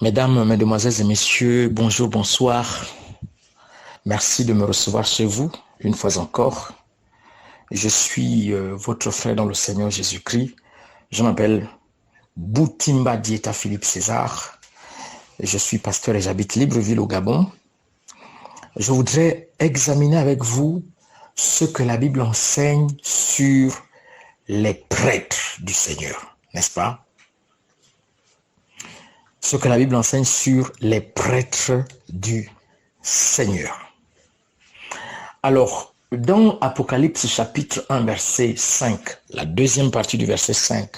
Mesdames, Mesdemoiselles et Messieurs, bonjour, bonsoir. Merci de me recevoir chez vous, une fois encore. Je suis votre frère dans le Seigneur Jésus-Christ. Je m'appelle Boutimba Dieta Philippe César. Je suis pasteur et j'habite Libreville au Gabon. Je voudrais examiner avec vous ce que la Bible enseigne sur les prêtres du Seigneur, n'est-ce pas? Ce que la Bible enseigne sur les prêtres du Seigneur. Alors, dans Apocalypse chapitre 1, verset 5, la deuxième partie du verset 5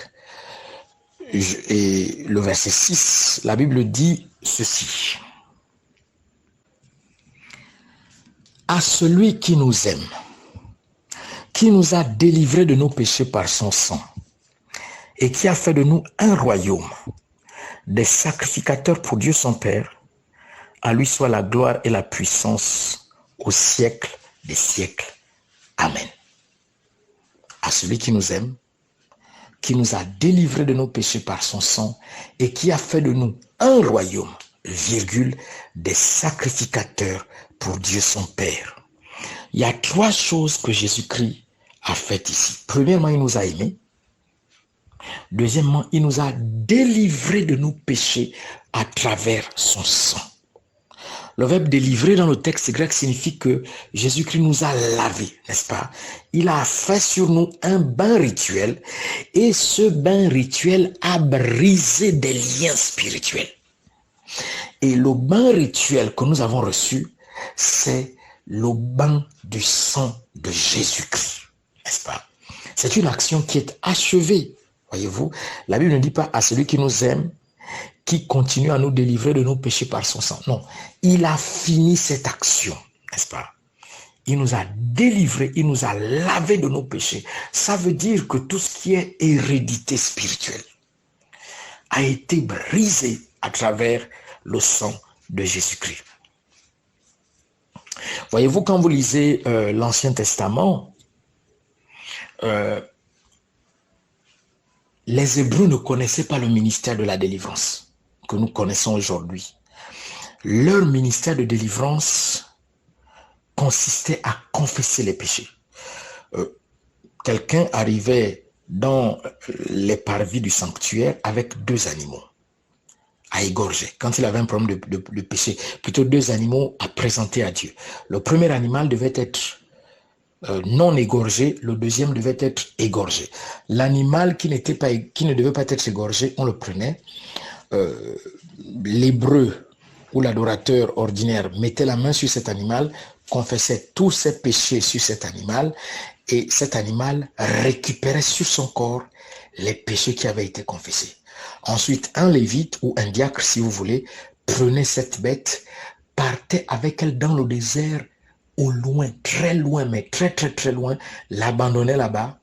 et le verset 6, la Bible dit ceci. À celui qui nous aime, qui nous a délivrés de nos péchés par son sang, et qui a fait de nous un royaume, des sacrificateurs pour Dieu son Père, à lui soit la gloire et la puissance au siècle des siècles. Amen. À celui qui nous aime, qui nous a délivrés de nos péchés par son sang et qui a fait de nous un royaume, virgule, des sacrificateurs pour Dieu son Père. Il y a trois choses que Jésus-Christ a faites ici. Premièrement, il nous a aimés. Deuxièmement, il nous a délivrés de nos péchés à travers son sang. Le verbe délivrer dans le texte grec signifie que Jésus-Christ nous a lavés, n'est-ce pas? Il a fait sur nous un bain rituel et ce bain rituel a brisé des liens spirituels. Et le bain rituel que nous avons reçu, c'est le bain du sang de Jésus-Christ, n'est-ce pas? C'est une action qui est achevée, voyez-vous. La Bible ne dit pas à celui qui nous aime, qui continue à nous délivrer de nos péchés par son sang. Non, il a fini cette action, n'est-ce pas? Il nous a délivrés, il nous a lavés de nos péchés. Ça veut dire que tout ce qui est hérédité spirituelle a été brisé à travers le sang de Jésus-Christ. Voyez-vous, quand vous lisez l'Ancien Testament, les Hébreux ne connaissaient pas le ministère de la délivrance que nous connaissons aujourd'hui. Leur ministère de délivrance consistait à confesser les péchés. Quelqu'un arrivait dans les parvis du sanctuaire avec deux animaux à égorger. Quand il avait un problème de péché, plutôt deux animaux à présenter à Dieu. Le premier animal devait être non égorgé, le deuxième devait être égorgé. L'animal qui ne devait pas être égorgé, on le prenait. L'hébreu ou l'adorateur ordinaire mettait la main sur cet animal, confessait tous ses péchés sur cet animal et cet animal récupérait sur son corps les péchés qui avaient été confessés. Ensuite, un lévite ou un diacre, si vous voulez, prenait cette bête, partait avec elle dans le désert au loin, très loin, mais très loin, l'abandonnait là-bas,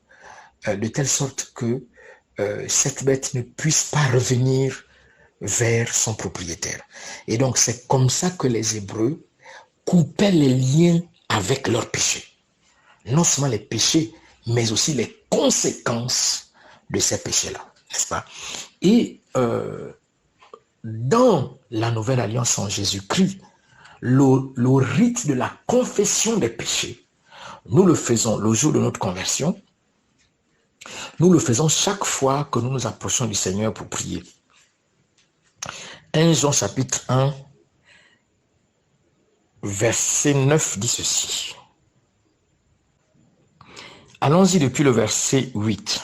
de telle sorte que cette bête ne puisse pas revenir vers son propriétaire. Et donc, c'est comme ça que les Hébreux coupaient les liens avec leurs péchés. Non seulement les péchés, mais aussi les conséquences de ces péchés-là, n'est-ce pas? Et dans la Nouvelle Alliance en Jésus-Christ, le rite de la confession des péchés, nous le faisons le jour de notre conversion, nous le faisons chaque fois que nous nous approchons du Seigneur pour prier. 1 Jean chapitre 1, verset 9 dit ceci. Allons-y depuis le verset 8.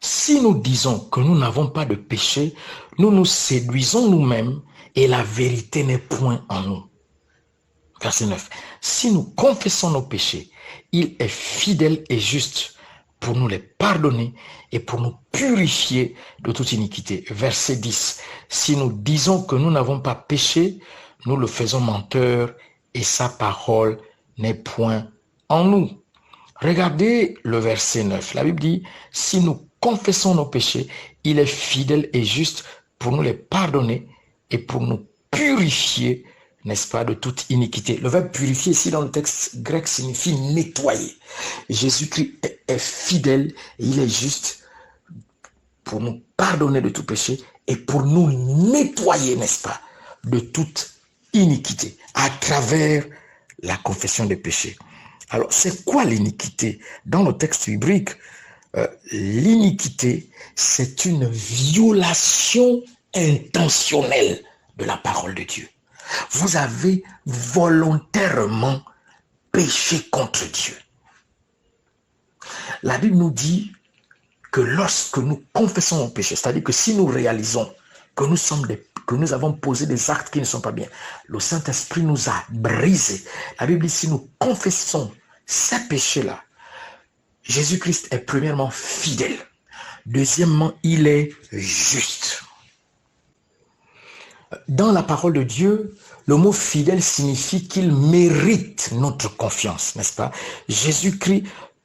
Si nous disons que nous n'avons pas de péché, nous nous séduisons nous-mêmes et la vérité n'est point en nous. Verset 9. Si nous confessons nos péchés, il est fidèle et juste pour nous les pardonner et pour nous purifier de toute iniquité. Verset 10. Si nous disons que nous n'avons pas péché, nous le faisons menteur et sa parole n'est point en nous. Regardez le verset 9. La Bible dit, si nous confessons nos péchés, il est fidèle et juste pour nous les pardonner et pour nous purifier, n'est-ce pas, de toute iniquité. Le verbe purifier ici dans le texte grec signifie nettoyer. Jésus-Christ est fidèle et il est juste pour nous pardonner de tout péché et pour nous nettoyer, n'est-ce pas, de toute iniquité à travers la confession des péchés. Alors, c'est quoi l'iniquité? Dans le texte biblique, l'iniquité, c'est une violation intentionnelle de la parole de Dieu. Vous avez volontairement péché contre Dieu. La Bible nous dit que lorsque nous confessons nos péchés, c'est-à-dire que si nous réalisons que nous avons posé des actes qui ne sont pas bien, le Saint-Esprit nous a brisés. La Bible dit, si nous confessons ces péchés-là, Jésus-Christ est premièrement fidèle. Deuxièmement, il est juste. Dans la parole de Dieu, le mot fidèle signifie qu'il mérite notre confiance, n'est-ce pas? Jésus-Christ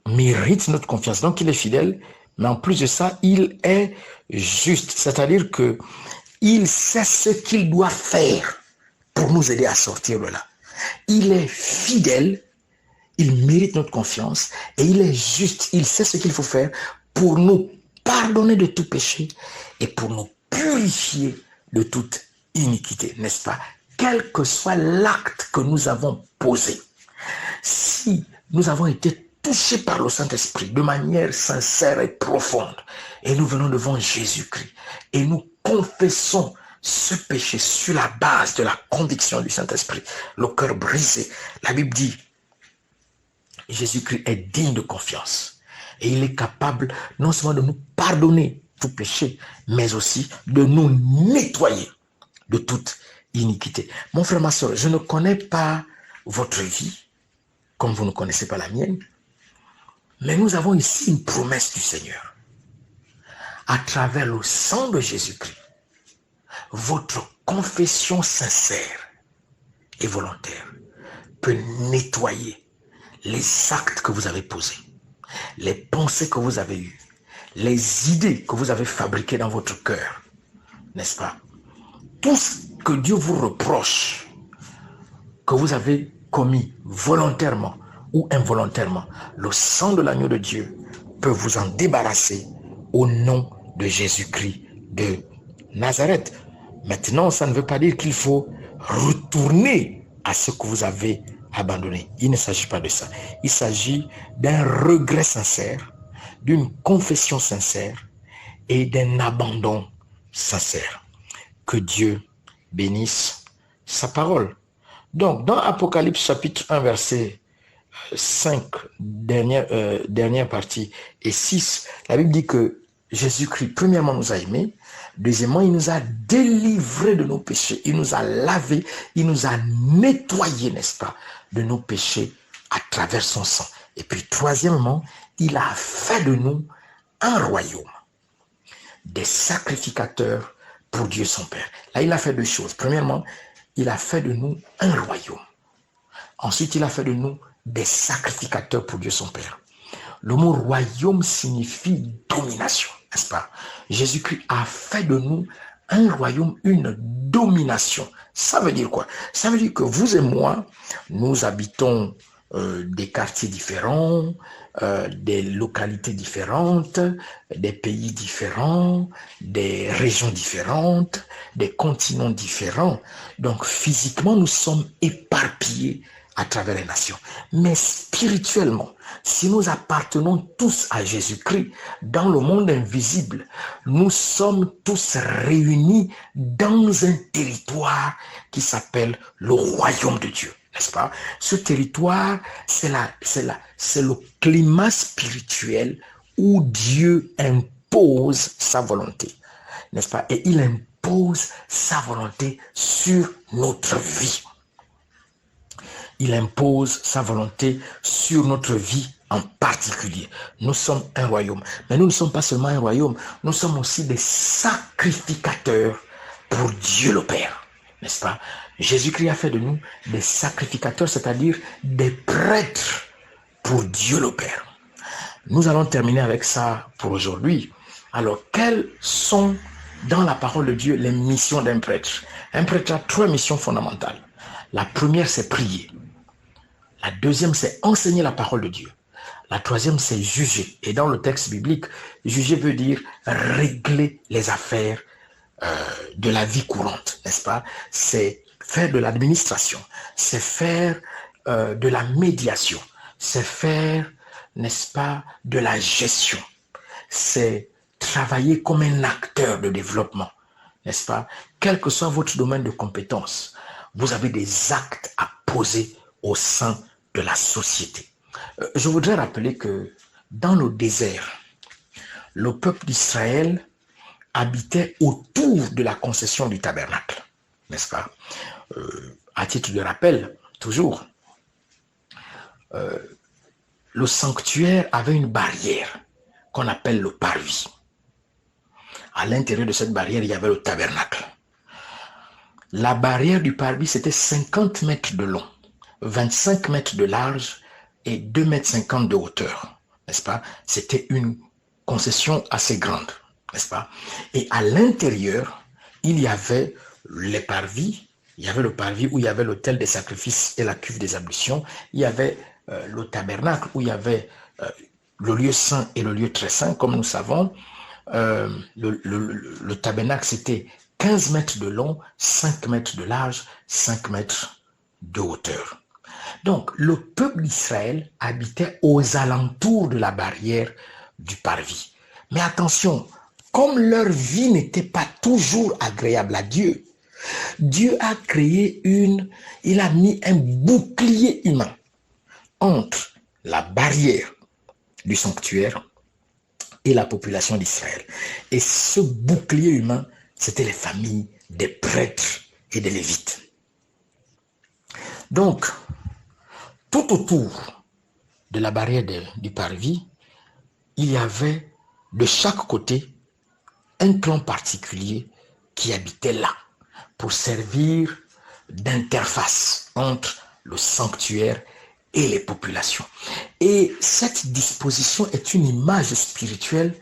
mérite notre confiance, donc il est fidèle, mais en plus de ça, il est juste, c'est-à-dire que il sait ce qu'il doit faire pour nous aider à sortir de là. Il est fidèle, il mérite notre confiance et il est juste, il sait ce qu'il faut faire pour nous pardonner de tout péché et pour nous purifier de toute iniquité, n'est-ce pas? Quel que soit l'acte que nous avons posé, si nous avons été touchés par le Saint-Esprit de manière sincère et profonde, et nous venons devant Jésus-Christ, et nous confessons ce péché sur la base de la conviction du Saint-Esprit, le cœur brisé, la Bible dit, Jésus-Christ est digne de confiance, et il est capable non seulement de nous pardonner tout péché, mais aussi de nous nettoyer de toute iniquité. Mon frère, ma soeur, je ne connais pas votre vie, comme vous ne connaissez pas la mienne, mais nous avons ici une promesse du Seigneur. À travers le sang de Jésus-Christ, votre confession sincère et volontaire peut nettoyer les actes que vous avez posés, les pensées que vous avez eues, les idées que vous avez fabriquées dans votre cœur, n'est-ce pas? Tout ce que Dieu vous reproche, que vous avez commis volontairement ou involontairement, le sang de l'agneau de Dieu peut vous en débarrasser au nom de Jésus-Christ de Nazareth. Maintenant, ça ne veut pas dire qu'il faut retourner à ce que vous avez abandonné. Il ne s'agit pas de ça. Il s'agit d'un regret sincère, d'une confession sincère et d'un abandon sincère. Que Dieu bénisse sa parole. Donc, dans Apocalypse chapitre 1, verset 5, dernière partie, et 6, la Bible dit que Jésus-Christ, premièrement, nous a aimés. Deuxièmement, il nous a délivrés de nos péchés. Il nous a lavés, il nous a nettoyés, n'est-ce pas, de nos péchés à travers son sang. Et puis, troisièmement, il a fait de nous un royaume, des sacrificateurs pour Dieu son Père. Là, il a fait deux choses. Premièrement, il a fait de nous un royaume. Ensuite, il a fait de nous des sacrificateurs pour Dieu son Père. Le mot royaume signifie domination, n'est-ce pas? Jésus-Christ a fait de nous un royaume, une domination. Ça veut dire quoi? Ça veut dire que vous et moi, nous habitons des quartiers différents, des localités différentes, des pays différents, des régions différentes, des continents différents. Donc physiquement, nous sommes éparpillés à travers les nations. Mais spirituellement, si nous appartenons tous à Jésus-Christ, dans le monde invisible, nous sommes tous réunis dans un territoire qui s'appelle le royaume de Dieu. N'est-ce pas? Ce territoire, c'est le climat spirituel où Dieu impose sa volonté. N'est-ce pas? Et il impose sa volonté sur notre vie. Il impose sa volonté sur notre vie en particulier. Nous sommes un royaume. Mais nous ne sommes pas seulement un royaume, nous sommes aussi des sacrificateurs pour Dieu le Père. N'est-ce pas? Jésus-Christ a fait de nous des sacrificateurs, c'est-à-dire des prêtres pour Dieu le Père. Nous allons terminer avec ça pour aujourd'hui. Alors, quelles sont dans la parole de Dieu les missions d'un prêtre? Un prêtre a trois missions fondamentales. La première, c'est prier. La deuxième, c'est enseigner la parole de Dieu. La troisième, c'est juger. Et dans le texte biblique, juger veut dire régler les affaires de la vie courante. n'est-ce pas? C'est faire de l'administration, c'est faire de la médiation, c'est faire, n'est-ce pas, de la gestion, c'est travailler comme un acteur de développement, n'est-ce pas? Quel que soit votre domaine de compétence, vous avez des actes à poser au sein de la société. Je voudrais rappeler que dans le désert, le peuple d'Israël habitait autour de la concession du tabernacle, n'est-ce pas? À titre de rappel, toujours, le sanctuaire avait une barrière qu'on appelle le parvis. À l'intérieur de cette barrière, il y avait le tabernacle. La barrière du parvis, c'était 50 mètres de long, 25 mètres de large et 2,50 m de hauteur, n'est-ce pas? C'était une concession assez grande, n'est-ce pas? Et à l'intérieur, il y avait les parvis. Il y avait le parvis où il y avait l'autel des sacrifices et la cuve des ablutions. Il y avait le tabernacle où il y avait le lieu saint et le lieu très saint. Comme nous savons, le tabernacle, c'était 15 mètres de long, 5 mètres de large, 5 mètres de hauteur. Donc, le peuple d'Israël habitait aux alentours de la barrière du parvis. Mais attention, comme leur vie n'était pas toujours agréable à Dieu, Dieu a créé il a mis un bouclier humain entre la barrière du sanctuaire et la population d'Israël. Et ce bouclier humain, c'était les familles des prêtres et des lévites. Donc, tout autour de la barrière du parvis, il y avait de chaque côté un clan particulier qui habitait là pour servir d'interface entre le sanctuaire et les populations. Et cette disposition est une image spirituelle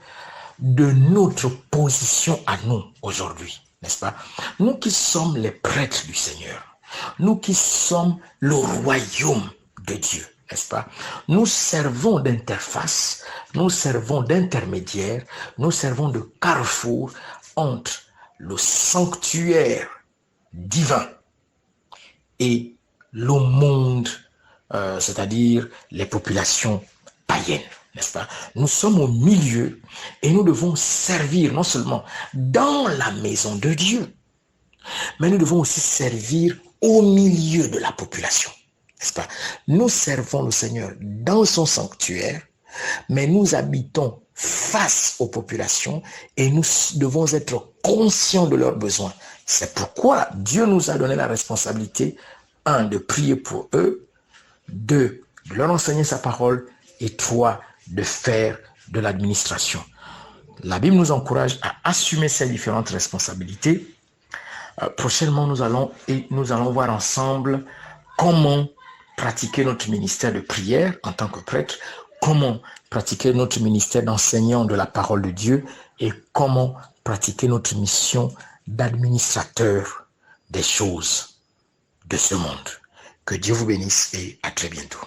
de notre position à nous aujourd'hui, n'est-ce pas? Nous qui sommes les prêtres du Seigneur, nous qui sommes le royaume de Dieu, n'est-ce pas? Nous servons d'interface, nous servons d'intermédiaire, nous servons de carrefour entre le sanctuaire divin et le monde, c'est-à-dire les populations païennes, n'est-ce pas? Nous sommes au milieu et nous devons servir non seulement dans la maison de Dieu, mais nous devons aussi servir au milieu de la population, n'est-ce pas? Nous servons le Seigneur dans son sanctuaire, mais nous habitons face aux populations et nous devons être conscients de leurs besoins. C'est pourquoi Dieu nous a donné la responsabilité, 1, de prier pour eux, 2, de leur enseigner sa parole, et 3, de faire de l'administration. La Bible nous encourage à assumer ces différentes responsabilités. Prochainement, nous allons voir ensemble comment pratiquer notre ministère de prière en tant que prêtre, comment pratiquer notre ministère d'enseignant de la parole de Dieu et comment pratiquer notre mission d'administrateur des choses de ce monde. Que Dieu vous bénisse et à très bientôt.